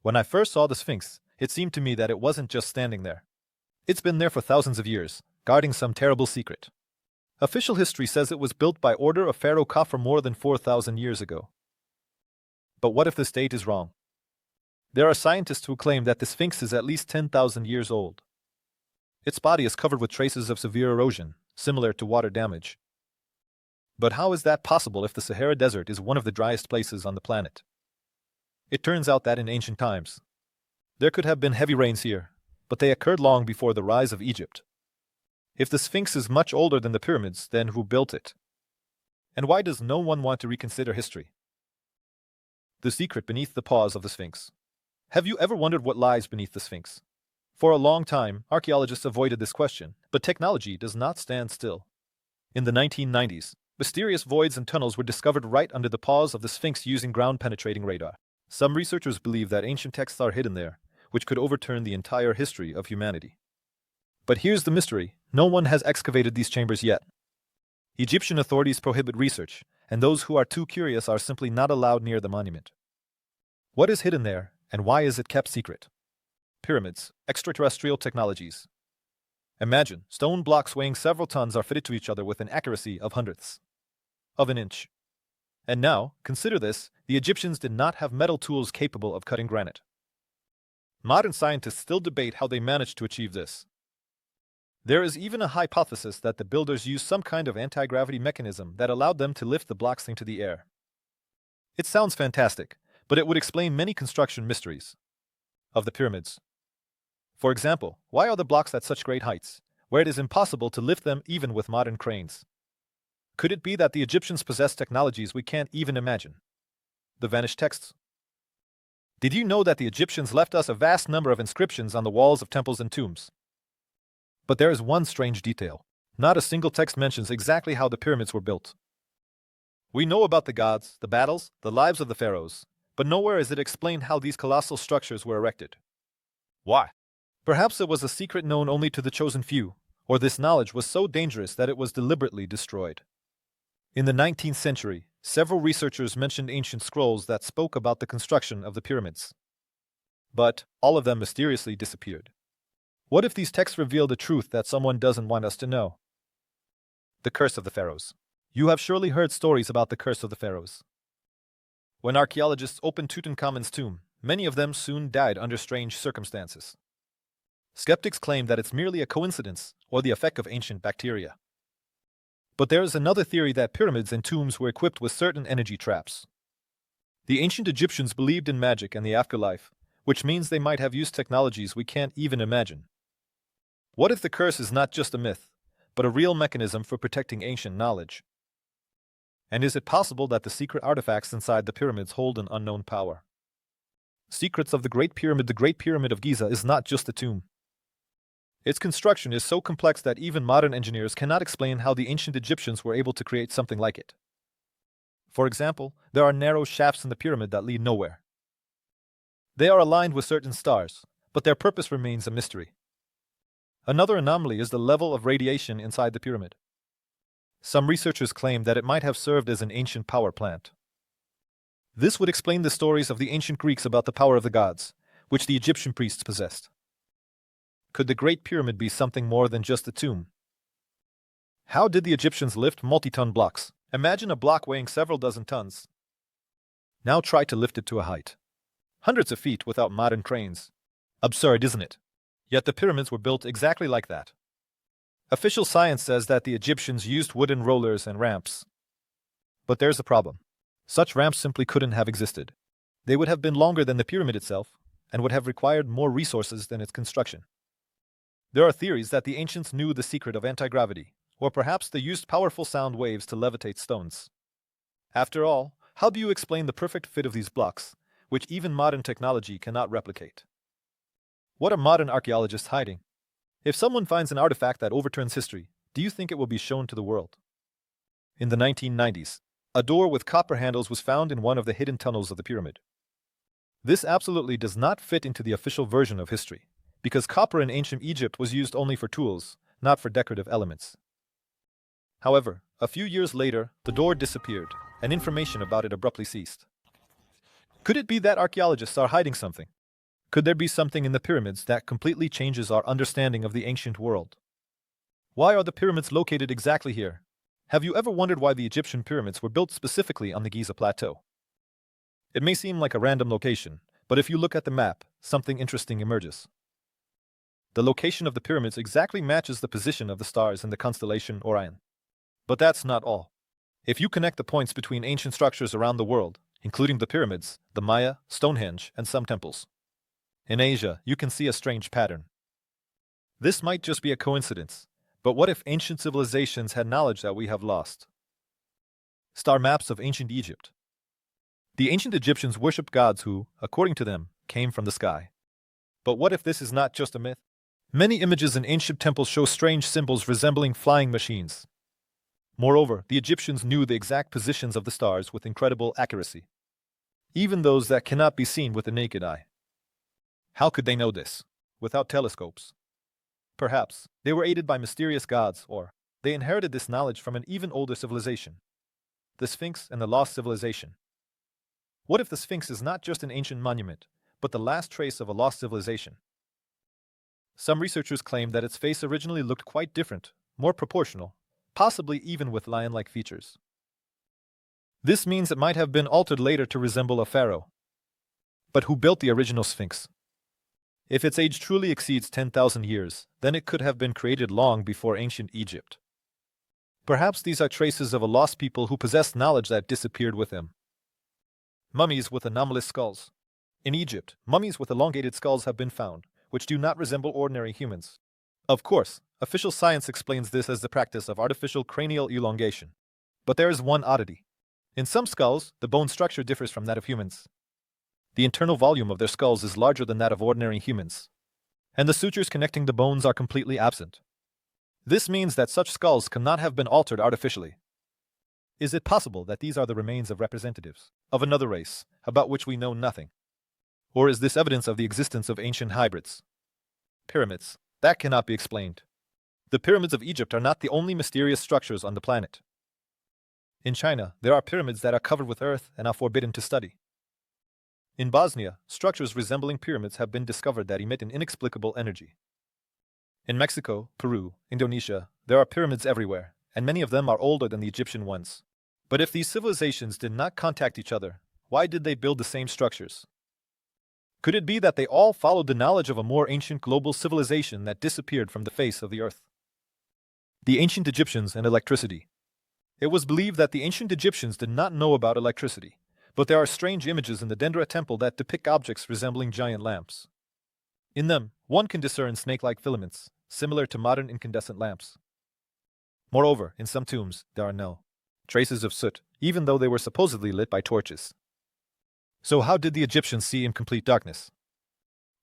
When I first saw the Sphinx, it seemed to me that it wasn't just standing there. It's been there for thousands of years, guarding some terrible secret. Official history says it was built by order of Pharaoh Khafre more than 4,000 years ago. But what if this date is wrong? There are scientists who claim that the Sphinx is at least 10,000 years old. Its body is covered with traces of severe erosion, similar to water damage. But how is that possible if the Sahara Desert is one of the driest places on the planet? It turns out that in ancient times, there could have been heavy rains here, but they occurred long before the rise of Egypt. If the Sphinx is much older than the pyramids, then who built it? And why does no one want to reconsider history? The secret beneath the paws of the Sphinx. Have you ever wondered what lies beneath the Sphinx? For a long time, archaeologists avoided this question, but technology does not stand still. In the 1990s, mysterious voids and tunnels were discovered right under the paws of the Sphinx using ground-penetrating radar. Some researchers believe that ancient texts are hidden there, which could overturn the entire history of humanity. But here's the mystery: no one has excavated these chambers yet. Egyptian authorities prohibit research, and those who are too curious are simply not allowed near the monument. What is hidden there, and why is it kept secret? Pyramids, extraterrestrial technologies. Imagine, stone blocks weighing several tons are fitted to each other with an accuracy of hundredths of an inch. And now, consider this, the Egyptians did not have metal tools capable of cutting granite. Modern scientists still debate how they managed to achieve this. There is even a hypothesis that the builders used some kind of anti-gravity mechanism that allowed them to lift the blocks into the air. It sounds fantastic, but it would explain many construction mysteries of the pyramids. For example, why are the blocks at such great heights, where it is impossible to lift them even with modern cranes? Could it be that the Egyptians possessed technologies we can't even imagine? The vanished texts. Did you know that the Egyptians left us a vast number of inscriptions on the walls of temples and tombs? But there is one strange detail. Not a single text mentions exactly how the pyramids were built. We know about the gods, the battles, the lives of the pharaohs, but nowhere is it explained how these colossal structures were erected. Why? Perhaps it was a secret known only to the chosen few, or this knowledge was so dangerous that it was deliberately destroyed. In the 19th century, several researchers mentioned ancient scrolls that spoke about the construction of the pyramids. But all of them mysteriously disappeared. What if these texts reveal the truth that someone doesn't want us to know? The Curse of the Pharaohs. You have surely heard stories about the Curse of the Pharaohs. When archaeologists opened Tutankhamun's tomb, many of them soon died under strange circumstances. Skeptics claim that it's merely a coincidence or the effect of ancient bacteria. But there is another theory that pyramids and tombs were equipped with certain energy traps. The ancient Egyptians believed in magic and the afterlife, which means they might have used technologies we can't even imagine. What if the curse is not just a myth, but a real mechanism for protecting ancient knowledge? And is it possible that the secret artifacts inside the pyramids hold an unknown power? Secrets of the Great Pyramid of Giza is not just a tomb. Its construction is so complex that even modern engineers cannot explain how the ancient Egyptians were able to create something like it. For example, there are narrow shafts in the pyramid that lead nowhere. They are aligned with certain stars, but their purpose remains a mystery. Another anomaly is the level of radiation inside the pyramid. Some researchers claim that it might have served as an ancient power plant. This would explain the stories of the ancient Greeks about the power of the gods, which the Egyptian priests possessed. Could the Great Pyramid be something more than just a tomb? How did the Egyptians lift multi-ton blocks? Imagine a block weighing several dozen tons. Now try to lift it to a height hundreds of feet without modern cranes. Absurd, isn't it? Yet the pyramids were built exactly like that. Official science says that the Egyptians used wooden rollers and ramps. But there's a problem. Such ramps simply couldn't have existed. They would have been longer than the pyramid itself, and would have required more resources than its construction. There are theories that the ancients knew the secret of anti-gravity, or perhaps they used powerful sound waves to levitate stones. After all, how do you explain the perfect fit of these blocks, which even modern technology cannot replicate? What are modern archaeologists hiding? If someone finds an artifact that overturns history, do you think it will be shown to the world? In the 1990s, a door with copper handles was found in one of the hidden tunnels of the pyramid. This absolutely does not fit into the official version of history, because copper in ancient Egypt was used only for tools, not for decorative elements. However, a few years later, the door disappeared, and information about it abruptly ceased. Could it be that archaeologists are hiding something? Could there be something in the pyramids that completely changes our understanding of the ancient world? Why are the pyramids located exactly here? Have you ever wondered why the Egyptian pyramids were built specifically on the Giza Plateau? It may seem like a random location, but if you look at the map, something interesting emerges. The location of the pyramids exactly matches the position of the stars in the constellation Orion. But that's not all. If you connect the points between ancient structures around the world, including the pyramids, the Maya, Stonehenge, and some temples, in Asia, you can see a strange pattern. This might just be a coincidence, but what if ancient civilizations had knowledge that we have lost? Star maps of ancient Egypt. The ancient Egyptians worshipped gods who, according to them, came from the sky. But what if this is not just a myth? Many images in ancient temples show strange symbols resembling flying machines. Moreover, the Egyptians knew the exact positions of the stars with incredible accuracy, even those that cannot be seen with the naked eye. How could they know this? Without telescopes? Perhaps they were aided by mysterious gods, or they inherited this knowledge from an even older civilization, the Sphinx and the lost civilization. What if the Sphinx is not just an ancient monument, but the last trace of a lost civilization? Some researchers claim that its face originally looked quite different, more proportional, possibly even with lion-like features. This means it might have been altered later to resemble a pharaoh. But who built the original Sphinx? If its age truly exceeds 10,000 years, then it could have been created long before ancient Egypt. Perhaps these are traces of a lost people who possessed knowledge that disappeared with them. Mummies with anomalous skulls. In Egypt, mummies with elongated skulls have been found, which do not resemble ordinary humans. Of course, official science explains this as the practice of artificial cranial elongation. But there is one oddity. In some skulls, the bone structure differs from that of humans. The internal volume of their skulls is larger than that of ordinary humans, and the sutures connecting the bones are completely absent. This means that such skulls cannot have been altered artificially. Is it possible that these are the remains of representatives of another race, about which we know nothing? Or is this evidence of the existence of ancient hybrids? Pyramids. That cannot be explained. The pyramids of Egypt are not the only mysterious structures on the planet. In China, there are pyramids that are covered with earth and are forbidden to study. In Bosnia, structures resembling pyramids have been discovered that emit an inexplicable energy. In Mexico, Peru, Indonesia, there are pyramids everywhere, and many of them are older than the Egyptian ones. But if these civilizations did not contact each other, why did they build the same structures? Could it be that they all followed the knowledge of a more ancient global civilization that disappeared from the face of the earth? The ancient Egyptians and electricity. It was believed that the ancient Egyptians did not know about electricity, but there are strange images in the Dendra temple that depict objects resembling giant lamps. In them, one can discern snake-like filaments, similar to modern incandescent lamps. Moreover, in some tombs, there are no traces of soot, even though they were supposedly lit by torches. So how did the Egyptians see in complete darkness?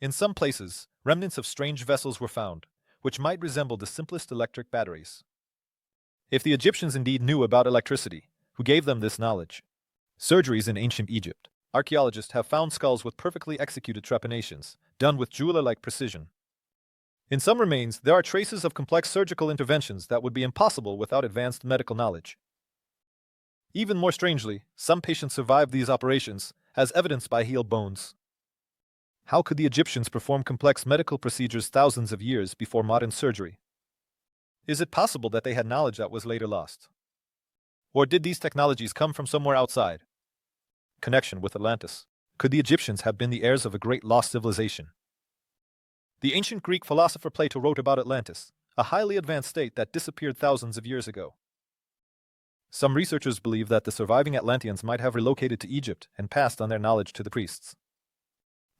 In some places, remnants of strange vessels were found, which might resemble the simplest electric batteries. If the Egyptians indeed knew about electricity, who gave them this knowledge? Surgeries in ancient Egypt. Archaeologists have found skulls with perfectly executed trepanations, done with jeweler-like precision. In some remains, there are traces of complex surgical interventions that would be impossible without advanced medical knowledge. Even more strangely, some patients survived these operations, as evidenced by healed bones. How could the Egyptians perform complex medical procedures thousands of years before modern surgery? Is it possible that they had knowledge that was later lost? Or did these technologies come from somewhere outside? Connection with Atlantis. Could the Egyptians have been the heirs of a great lost civilization? The ancient Greek philosopher Plato wrote about Atlantis, a highly advanced state that disappeared thousands of years ago. Some researchers believe that the surviving Atlanteans might have relocated to Egypt and passed on their knowledge to the priests.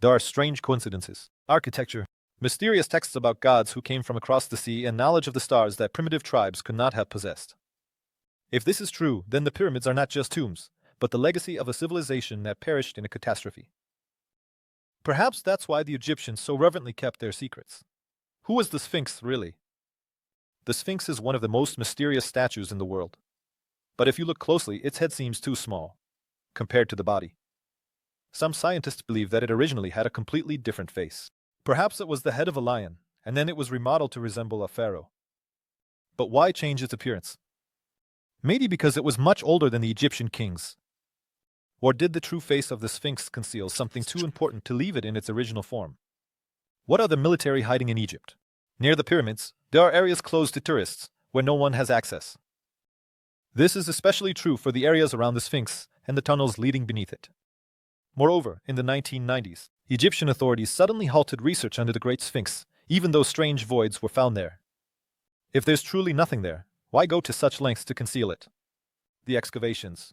There are strange coincidences. Architecture. Mysterious texts about gods who came from across the sea and knowledge of the stars that primitive tribes could not have possessed. If this is true, then the pyramids are not just tombs, but the legacy of a civilization that perished in a catastrophe. Perhaps that's why the Egyptians so reverently kept their secrets. Who was the Sphinx, really? The Sphinx is one of the most mysterious statues in the world. But if you look closely, its head seems too small, compared to the body. Some scientists believe that it originally had a completely different face. Perhaps it was the head of a lion, and then it was remodeled to resemble a pharaoh. But why change its appearance? Maybe because it was much older than the Egyptian kings. Or did the true face of the Sphinx conceal something too important to leave it in its original form? What are the military hiding in Egypt? Near the pyramids, there are areas closed to tourists, where no one has access. This is especially true for the areas around the Sphinx and the tunnels leading beneath it. Moreover, in the 1990s, Egyptian authorities suddenly halted research under the Great Sphinx, even though strange voids were found there. If there's truly nothing there, why go to such lengths to conceal it? The excavations.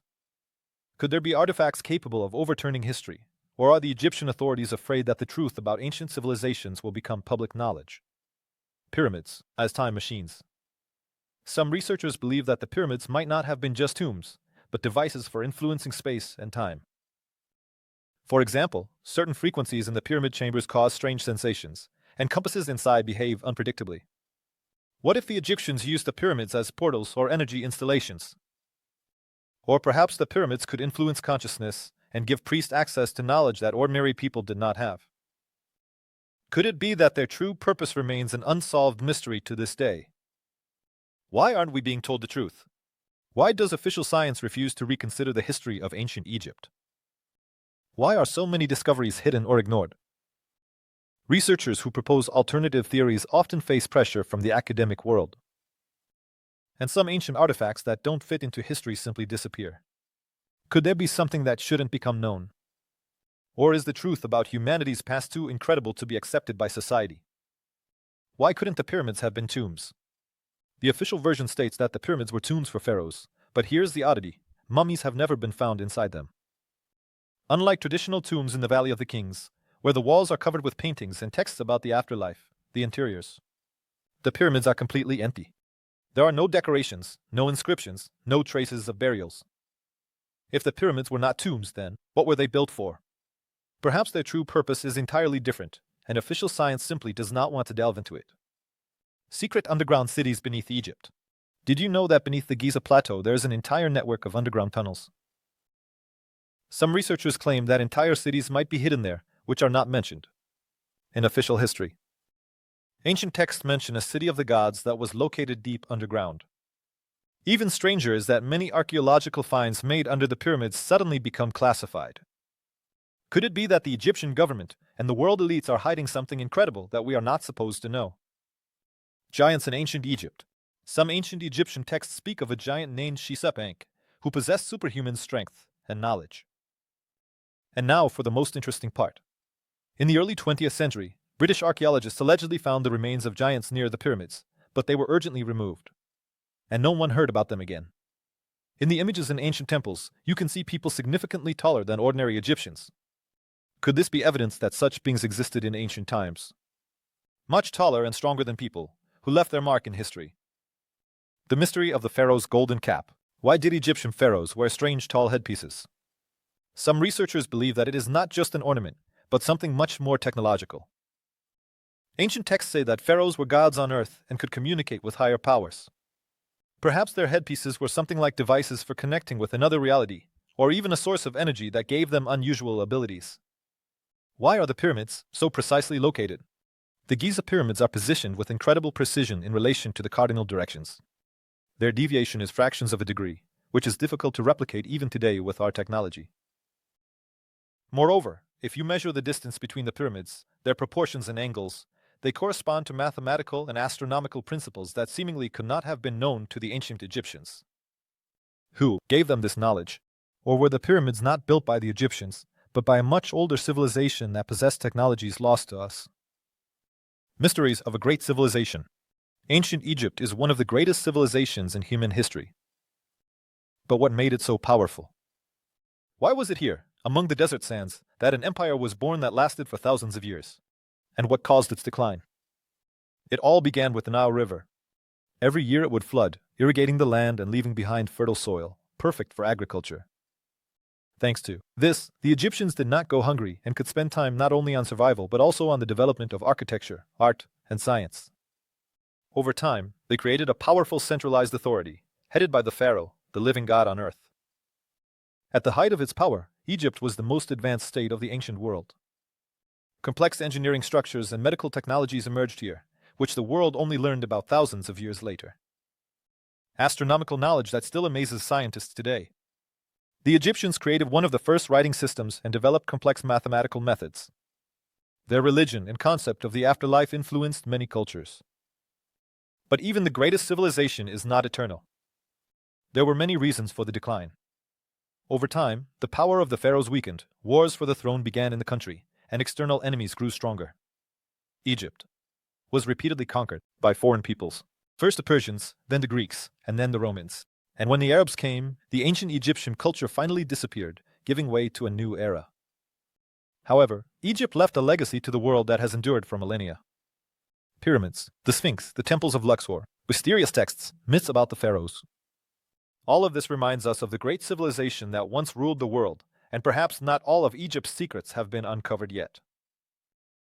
Could there be artifacts capable of overturning history, or are the Egyptian authorities afraid that the truth about ancient civilizations will become public knowledge? Pyramids, as time machines. Some researchers believe that the pyramids might not have been just tombs, but devices for influencing space and time. For example, certain frequencies in the pyramid chambers cause strange sensations, and compasses inside behave unpredictably. What if the Egyptians used the pyramids as portals or energy installations? Or perhaps the pyramids could influence consciousness and give priests access to knowledge that ordinary people did not have. Could it be that their true purpose remains an unsolved mystery to this day? Why aren't we being told the truth? Why does official science refuse to reconsider the history of ancient Egypt? Why are so many discoveries hidden or ignored? Researchers who propose alternative theories often face pressure from the academic world. And some ancient artifacts that don't fit into history simply disappear. Could there be something that shouldn't become known? Or is the truth about humanity's past too incredible to be accepted by society? Why couldn't the pyramids have been tombs? The official version states that the pyramids were tombs for pharaohs, but here's the oddity: mummies have never been found inside them. Unlike traditional tombs in the Valley of the Kings, where the walls are covered with paintings and texts about the afterlife, the interiors, the pyramids are completely empty. There are no decorations, no inscriptions, no traces of burials. If the pyramids were not tombs, then what were they built for? Perhaps their true purpose is entirely different, and official science simply does not want to delve into it. Secret underground cities beneath Egypt. Did you know that beneath the Giza Plateau there is an entire network of underground tunnels? Some researchers claim that entire cities might be hidden there, which are not mentioned in official history. Ancient texts mention a city of the gods that was located deep underground. Even stranger is that many archaeological finds made under the pyramids suddenly become classified. Could it be that the Egyptian government and the world elites are hiding something incredible that we are not supposed to know? Giants in ancient Egypt. Some ancient Egyptian texts speak of a giant named Pancake, who possessed superhuman strength and knowledge. And now for the most interesting part. In the early 20th century, British archaeologists allegedly found the remains of giants near the pyramids, but they were urgently removed. And no one heard about them again. In the images in ancient temples, you can see people significantly taller than ordinary Egyptians. Could this be evidence that such beings existed in ancient times? Much taller and stronger than people, who left their mark in history. The mystery of the pharaoh's golden cap. Why did Egyptian pharaohs wear strange tall headpieces? Some researchers believe that it is not just an ornament, but something much more technological. Ancient texts say that pharaohs were gods on earth and could communicate with higher powers. Perhaps their headpieces were something like devices for connecting with another reality, or even a source of energy that gave them unusual abilities. Why are the pyramids so precisely located? The Giza pyramids are positioned with incredible precision in relation to the cardinal directions. Their deviation is fractions of a degree, which is difficult to replicate even today with our technology. Moreover, if you measure the distance between the pyramids, their proportions and angles, they correspond to mathematical and astronomical principles that seemingly could not have been known to the ancient Egyptians. Who gave them this knowledge? Or were the pyramids not built by the Egyptians, but by a much older civilization that possessed technologies lost to us? Mysteries of a great civilization. Ancient Egypt is one of the greatest civilizations in human history. But what made it so powerful? Why was it here, among the desert sands, that an empire was born that lasted for thousands of years? And what caused its decline? It all began with the Nile River. Every year it would flood, irrigating the land and leaving behind fertile soil, perfect for agriculture. Thanks to this, the Egyptians did not go hungry and could spend time not only on survival but also on the development of architecture, art, and science. Over time, they created a powerful centralized authority, headed by the pharaoh, the living god on earth. At the height of its power, Egypt was the most advanced state of the ancient world. Complex engineering structures and medical technologies emerged here, which the world only learned about thousands of years later. Astronomical knowledge that still amazes scientists today. The Egyptians created one of the first writing systems and developed complex mathematical methods. Their religion and concept of the afterlife influenced many cultures. But even the greatest civilization is not eternal. There were many reasons for the decline. Over time, the power of the pharaohs weakened, wars for the throne began in the country, and external enemies grew stronger. Egypt was repeatedly conquered by foreign peoples. First the Persians, then the Greeks, and then the Romans. And when the Arabs came, the ancient Egyptian culture finally disappeared, giving way to a new era. However, Egypt left a legacy to the world that has endured for millennia. Pyramids, the Sphinx, the temples of Luxor, mysterious texts, myths about the pharaohs. All of this reminds us of the great civilization that once ruled the world, and perhaps not all of Egypt's secrets have been uncovered yet.